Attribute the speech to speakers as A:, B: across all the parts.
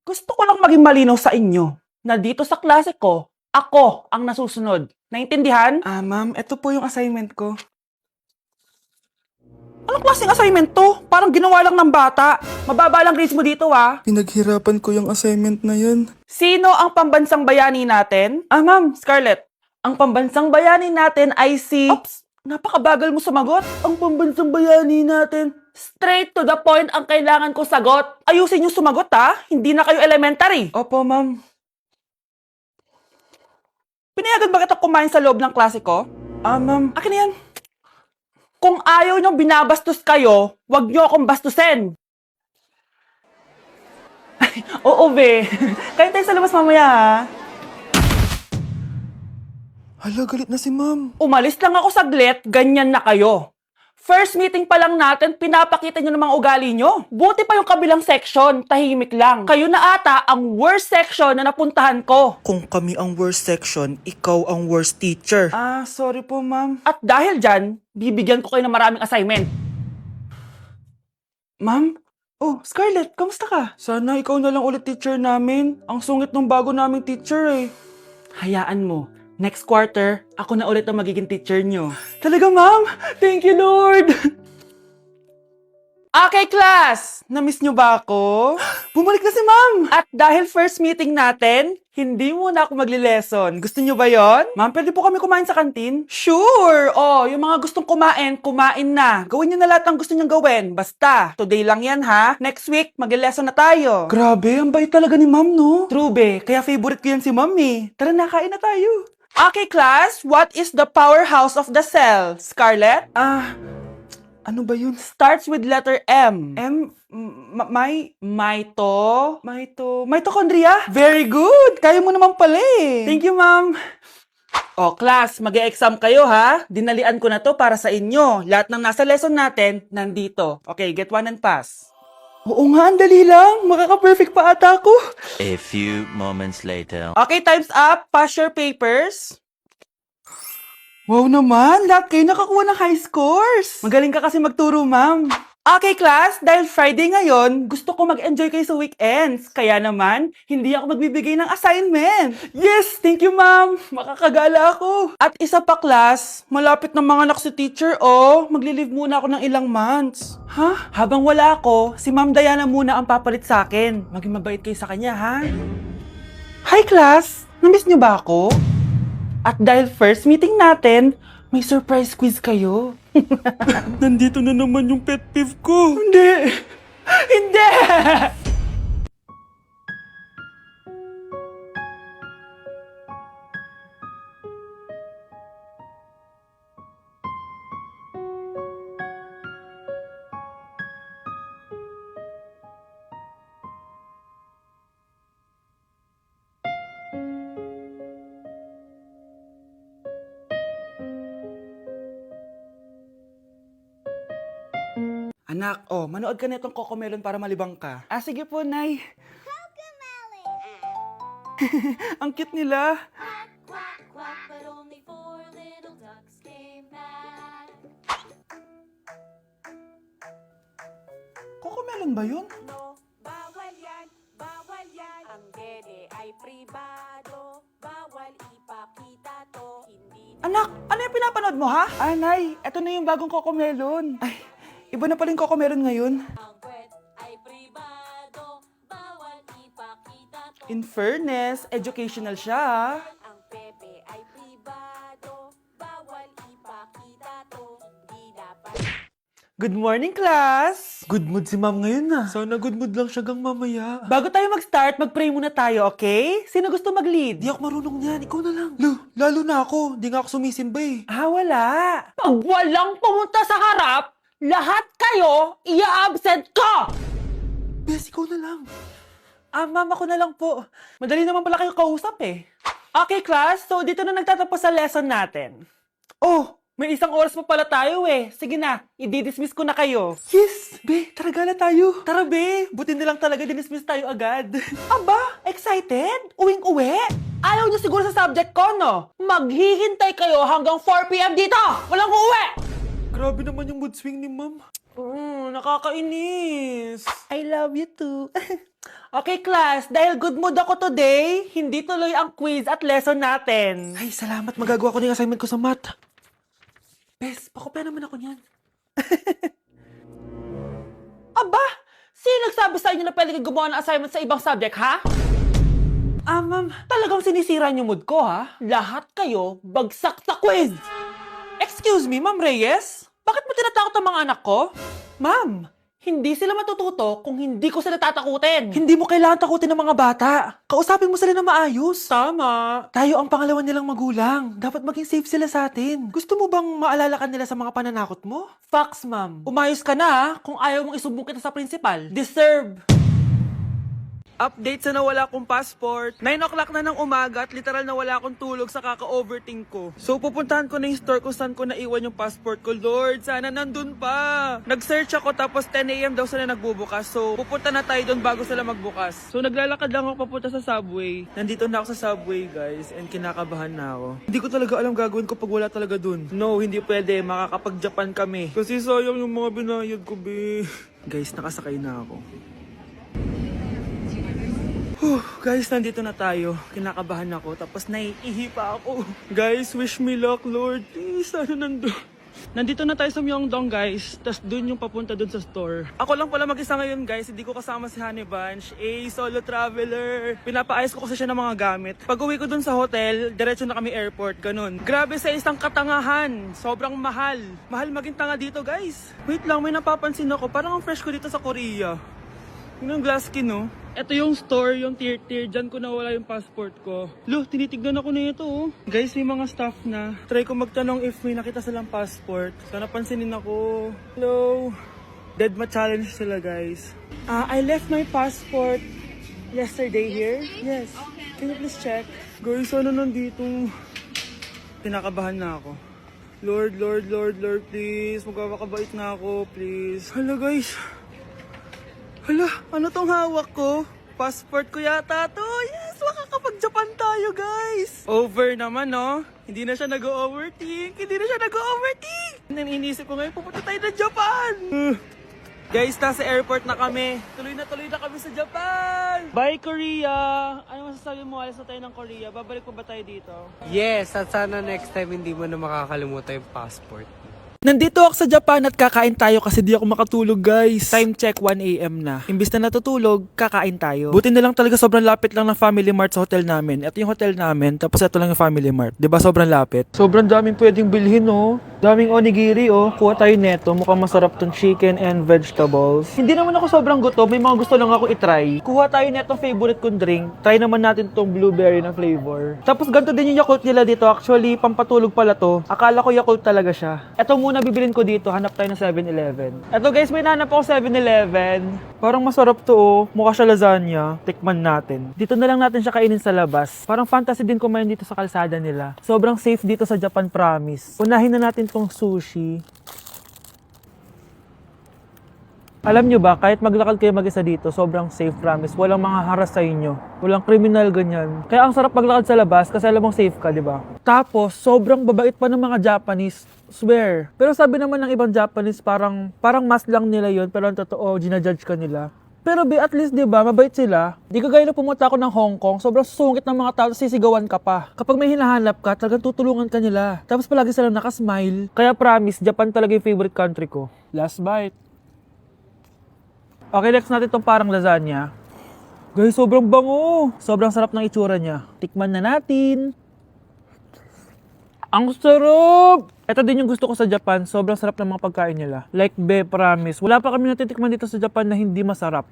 A: Gusto ko lang maging malinaw sa inyo na dito sa klase ko, ako ang nasusunod. Naintindihan?
B: Ma'am, ito po yung assignment ko.
A: Anong klaseng assignment to? Parang ginawa lang ng bata. Mababa lang grades mo dito, ha?
B: Pinaghirapan ko yung assignment na yun.
A: Sino ang pambansang bayani natin? Ma'am, Scarlett. Ang pambansang bayani natin ay si... Oops! Napakabagal mo sumagot. Ang pambansang bayani natin. Straight to the point ang kailangan ko sagot. Ayusin yung sumagot, ha? Hindi na kayo elementary.
B: Opo, ma'am.
A: Pinayagan ba kita kumain sa loob ng klase ko?
B: Ma'am.
A: Akin na yan. Kung ayaw niyong binabastos kayo, wag niyo akong bastusin. Ay, oo, be. Kain tayo sa labas mamaya, ha?
B: Hala, galit na si ma'am.
A: Umalis lang ako saglit, ganyan na kayo. First meeting pa lang natin, pinapakita nyo ng mga ugali nyo. Buti pa yung kabilang section, tahimik lang. Kayo na ata ang worst section na napuntahan ko.
B: Kung kami ang worst section, ikaw ang worst teacher. Sorry po, ma'am.
A: At dahil dyan, bibigyan ko kayo ng maraming assignment.
B: Ma'am? Oh, Scarlett, kamusta ka? Sana ikaw na lang ulit teacher namin. Ang sungit ng bago naming teacher eh.
A: Hayaan mo, next quarter, ako na ulit ang magiging teacher nyo.
B: Talaga, ma'am? Thank you, Lord!
A: Okay, class!
B: Namiss niyo ba ako? Bumalik na si ma'am!
A: At dahil first meeting natin, hindi muna ako magli-lesson. Gusto nyo ba yon?
B: Ma'am, pwede po kami kumain sa kantin?
A: Sure! Oh, yung mga gustong kumain, kumain na. Gawin nyo na lahat ng gusto nyong gawin. Basta, today lang yan ha. Next week, mag-lesson na tayo.
B: Grabe, ang bait talaga ni ma'am, no?
A: True be, kaya favorite ko yan si ma'am eh. Tara na, kain na tayo. Okay class, what is the powerhouse of the cell? Scarlett?
B: Ano ba yun?
A: Starts with letter M.
B: Mitochondria? Very good! Kaya mo naman pala eh.
A: Thank you, ma'am. O, class, mag-e-exam kayo, ha? Dinalian ko na to para sa inyo. Lahat ng nasa lesson natin, nandito. Okay, get one and pass.
B: Oo nga, ang dali lang. Makaka-perfect pa ata ako.
C: A few moments later.
A: Okay, time's up. Pass your papers.
B: Wow naman, lahat kayo nakakuha ng high scores.
A: Magaling ka kasi magturo, ma'am. Okay, class, dahil Friday ngayon, gusto ko mag-enjoy kayo sa weekends. Kaya naman, hindi ako magbibigay ng assignment.
B: Yes, thank you ma'am. Makakagala ako.
A: At isa pa, class, malapit na mga anak si teacher, oh. Magli-leave muna ako ng ilang months.
B: Ha?
A: Habang wala ako, si Ma'am Diana muna ang papalit sa akin. Maging mabait kayo sa kanya, ha?
B: Hi class, namiss niyo ba ako?
A: At dahil first meeting natin, may surprise quiz kayo.
B: Nandito na naman yung pet peeve ko.
A: Hindi! Hindi!
B: Anak, manood ka na itong Cocomelon para malibang ka.
A: Sige po, Nay.
B: Ang cute nila.
D: Quack, quack, but only 4 little ducks came back.
B: Cocomelon ba yun?
D: No, bawal yan, bawal yan. Ang dede ay pribado, bawal ipakita to. Hindi
A: Anak, ano yung pinapanood mo, ha?
B: Nay, eto na yung bagong Cocomelon. Ay, iba na pala yung Cocomelon ngayon.
D: ang kwet ay pribado, bawal ipakita to.
A: In fairness, educational siya, ha?
D: Ang pepe ay pribado, bawal ipakita to. Hindi dapat.
A: Good morning, class!
B: Good mood si ma'am ngayon na. Sana good mood lang siya gang mamaya.
A: Bago tayo mag-start, mag-pray muna tayo, okay? Sino gusto mag-lead?
B: Di ako marunong yan, ikaw na lang. Lalo na ako, di nga ako sumisimba eh.
A: Wala. Pag walang pumunta sa harap, lahat kayo, ia-absent ko!
B: Bes, ikaw na lang.
A: Ma'am, ako na lang po. Madali naman pala kayo kausap eh. Okay, class. So, dito na nagtatapos sa lesson natin. Oh, may isang oras pa pala tayo eh. Sige na, i-dismiss ko na kayo.
B: Yes, be, tara gala tayo.
A: Tara be, buti nilang talaga dinismiss tayo agad. Aba, excited? Uwing-uwi? Ayaw niyo siguro sa subject ko, no? Maghihintay kayo hanggang 4 p.m. dito! Walang uuwi!
B: Grabe naman yung mood swing ni ma'am. Nakakainis.
A: I love you too. Okay, class. Dahil good mood ako today, hindi tuloy ang quiz at lesson natin.
B: Ay, salamat. Magagawa ko na yung assignment ko sa math. Bes, pakopya naman ako niyan.
A: Aba! Sino nagsabi sa inyo na pwede kang gumawa ng assignment sa ibang subject, ha?
B: Ma'am.
A: Talagang sinisira niyo mood ko, ha? Lahat kayo bagsak sa quiz!
B: Excuse me, Ma'am Reyes?
A: Bakit mo tinatakot ang mga anak ko? Ma'am, hindi sila matututo kung hindi ko sila tatakutin.
B: Hindi mo kailangan takutin ng mga bata. Kausapin mo sila na maayos.
A: Tama.
B: Tayo ang pangalawa nilang magulang. Dapat maging safe sila sa atin. Gusto mo bang maalala ka nila sa mga pananakot mo?
A: Facts, ma'am. Umayos ka na, ha? Kung ayaw mong isumbong kita sa principal. Deserve.
B: Update sa nawala kong passport. 9 o'clock na ng umaga at literal na wala akong tulog sa kaka-overthink ko. So pupuntahan ko na yung store kung saan ko naiwan yung passport ko. Lord, sana nandun pa. Nag-search ako tapos 10 a.m. daw sila nagbubukas. So pupunta na tayo doon bago sila magbukas. So naglalakad lang ako papunta sa subway. Nandito na ako sa subway, guys, and kinakabahan na ako. Hindi ko talaga alam gagawin ko pag wala talaga dun. No, hindi pwede. Makakapag-Japan kami. Kasi sayang yung mga binayad ko, be. Guys, nakasakay na ako. Guys, nandito na tayo. Kinakabahan ako. Tapos naiihi pa ako. Guys, wish me luck, Lord. Please, sana nandun. Nandito na tayo sa Myeongdong, guys. Tapos dun yung papunta dun sa store. Ako lang pala mag-isa ngayon, guys. Hindi ko kasama si Honey Bunch. Solo traveler. Pinapaayos ko kasi siya ng mga gamit. Pag uwi ko dun sa hotel, diretso na kami airport. Ganun. Grabe sa isang katangahan. Sobrang mahal. Mahal maging tanga dito, guys. Wait lang, may napapansin ako. Parang ang fresh ko dito sa Korea. Yun ang glass skin, no? Ito yung store, yung tier. Diyan ko nawala yung passport ko. Lo, tinitignan ako na ito, oh. Guys, may mga staff na. Try ko magtanong if may nakita silang passport. Sana pansinin ako. Hello? Dead ma-challenge sila, guys. I left my passport yesterday here. Yes. Can you please check? Guys, ano nandito? Tinakabahan na ako. Lord, please. Magkakabait na ako, please. Hala, guys. Hala, ano tong hawak ko? Passport ko yata to. Yes, makakapag-Japan tayo, guys. Over naman, no? Hindi na siya nag-overthink. Iniisip ko ngayon, pupunta tayo na Japan. Guys, nasa airport na kami. Tuloy na kami sa Japan. Bye, Korea. Ano masasabi mo? Alis na tayo ng Korea. Babalik pa ba tayo dito?
E: Yes, at sana next time hindi mo na makakalimutan yung passport.
B: Nandito ako sa Japan at kakain tayo kasi di ako makatulog, guys. Time check, 1 a.m. na. Imbis na natutulog, kakain tayo. Buti na lang talaga sobrang lapit lang ng Family Mart sa hotel namin. Ito yung hotel namin, tapos ito lang yung Family Mart. Diba sobrang lapit? Sobrang daming pwedeng bilhin, oh. Daming onigiri, oh. Kuha tayo neto. Mukhang masarap tong chicken and vegetables. Hindi naman ako sobrang gutom. May mga gusto lang ako itry. Kuha tayo netong favorite kong drink. Try naman natin tong blueberry na flavor. Tapos ganito din yung Yakult nila dito. Actually, pampatulog pala to. Akala ko Yakult talaga siya. Ito muna bibilin ko dito. Hanap tayo ng 7-Eleven. Ito guys, may nahanap ako 7-Eleven. Parang masarap to, oh. Mukha siya lasagna. Tikman natin. Dito na lang natin siya kainin sa labas. Parang fantasy din kumain dito sa kalsada nila. Sobrang safe dito sa Japan, promise. Unahin na natin tong sushi. Alam nyo ba, kahit maglakad kayo mag-isa dito, sobrang safe, promise. Walang mga haras sa inyo. Walang kriminal, ganyan. Kaya ang sarap maglakad sa labas kasi alam mong safe ka, di ba? Tapos, sobrang babait pa ng mga Japanese. Swear. Pero sabi naman ng ibang Japanese, parang mas lang nila yon, pero ang totoo, ginajudge ka nila. Pero at least, di ba, mabait sila. Di kagaya na pumunta ako ng Hong Kong, sobrang sungit ng mga tao, sisigawan ka pa. Kapag may hinahanap ka, talagang tutulungan ka nila. Tapos palagi silang nakasmile. Kaya promise, Japan talaga yung favorite country ko. Last bite. Okay, next natin itong parang lasagna. Guys, sobrang bango. Sobrang sarap ng itsura niya. Tikman na natin. Ang sarap! Ito din yung gusto ko sa Japan. Sobrang sarap ng mga pagkain nila. Like, promise. Wala pa kami natitikman dito sa Japan na hindi masarap.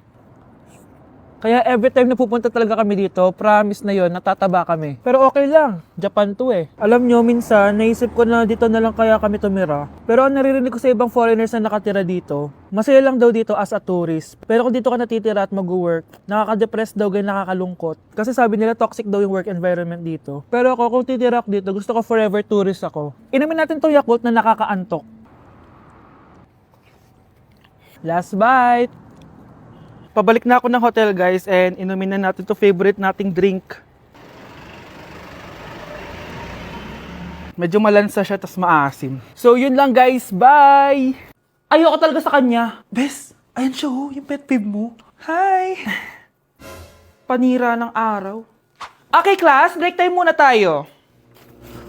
B: Kaya every time na pupunta talaga kami dito, promise na yon, natataba kami. Pero okay lang, Japan to eh. Alam nyo, minsan, naisip ko na dito na lang kaya kami tumira. Pero ang naririnig ko sa ibang foreigners na nakatira dito, masaya lang daw dito as a tourist. Pero kung dito ka natitira at mag-work, nakaka-depress daw, ganyan, nakakalungkot. Kasi sabi nila toxic daw yung work environment dito. Pero ako, kung titira ako dito, gusto ko forever tourist ako. Inumin natin tong Yakult na nakakaantok. Last bite! Pabalik na ako ng hotel, guys, and inumin na natin to favorite nating drink. Medyo malansa siya, tas maasim. So, yun lang, guys. Bye!
A: Ayoko talaga sa kanya. Bes, ayan siya oh, yung pet peeve mo. Hi! Panira ng araw. Okay, class, break time muna tayo.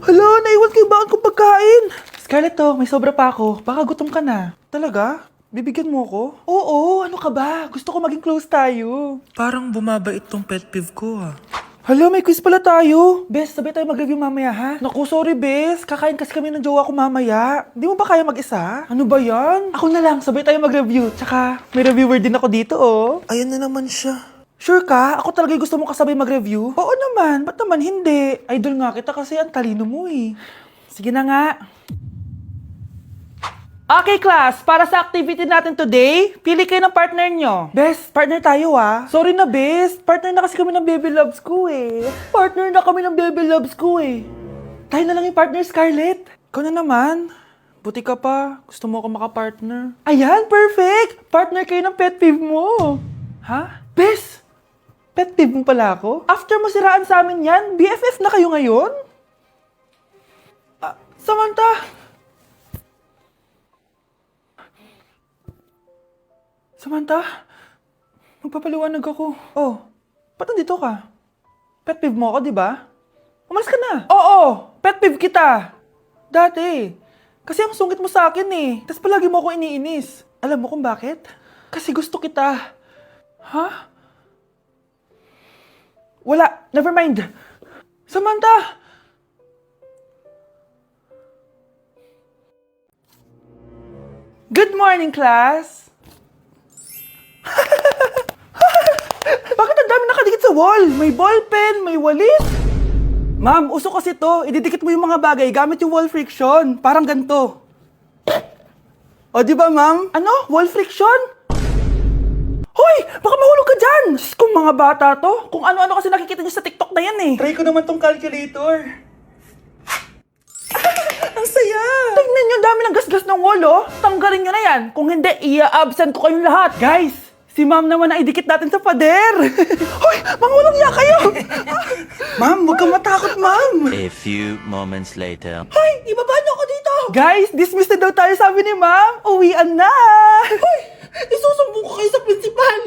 A: Hala, naiwan kayo bakit kong pagkain? Scarlett to, may sobra pa ako. Baka gutom ka na. Talaga? Bibigyan mo ko? Oo, ano ka ba? Gusto ko maging close tayo.
B: Parang bumabait tong pet peeve ko ah.
A: Hala, may quiz pala tayo. Bes, sabay tayo mag-review mamaya ha? Naku, sorry Bes. Kakain kasi kami ng jowa ko mamaya. Di mo ba kaya mag-isa? Ano ba yan? Ako na lang, sabay tayo mag-review. Tsaka, may reviewer din ako dito oh.
B: Ayan na naman siya.
A: Sure ka? Ako talaga yung gusto mo kasabay mag-review? Oo naman, ba't naman hindi? Idol nga kita kasi ang talino mo eh. Sige na nga. Okay class, para sa activity natin today, pili kayo ng partner nyo. Best, partner tayo ah. Sorry na best, partner na kasi kami ng baby loves ko eh. Partner na kami ng baby loves ko eh. Tayo na lang yung partner, Scarlett. Ikaw na naman. Buti ka pa, gusto mo ako makapartner. Ayan, perfect! Partner kayo ng pet peeve mo. Ha? Best! Pet peeve mo pala ako? After mo siraan sa amin yan, BFF na kayo ngayon? Samantha! Samantha, magpapaliwanag ako. Oh, ba't nandito ka? Pet peeve mo ako, di ba? Umalis ka na. Oo, pet peeve kita. Dati. Kasi ang sungit mo sa akin eh. Tapos palagi mo ako iniinis. Alam mo kung bakit? Kasi gusto kita. Ha? Wala, never mind. Samantha! Good morning, class! Bakit ang dami nakadikit sa wall? May ballpen, may walis. Ma'am, uso kasi to. Ididikit mo yung mga bagay gamit yung wall friction. Parang ganito. O, di ba, ma'am? Ano? Wall friction? Hoy! Baka mahulog ka dyan! Kung mga bata to, kung ano-ano kasi nakikita niyo sa TikTok na yan eh. Try ko naman tong calculator. Ang saya! Tingnan niyo, dami ng gasgas ng wall, oh. Tanggalin niyo na yan. Kung hindi, i-absent ko kayong lahat. Guys, si ma'am naman na idikit natin sa pader. Hoy! Mangulong niya kayo! Ma'am, huwag kang matakot, ma'am.
C: A few moments later.
A: Hoy! Ibaba niyo ako dito! Guys, dismiss na daw tayo sabi ni ma'am. Uwian na! Hoy! Isusumbong ko kayo sa principal!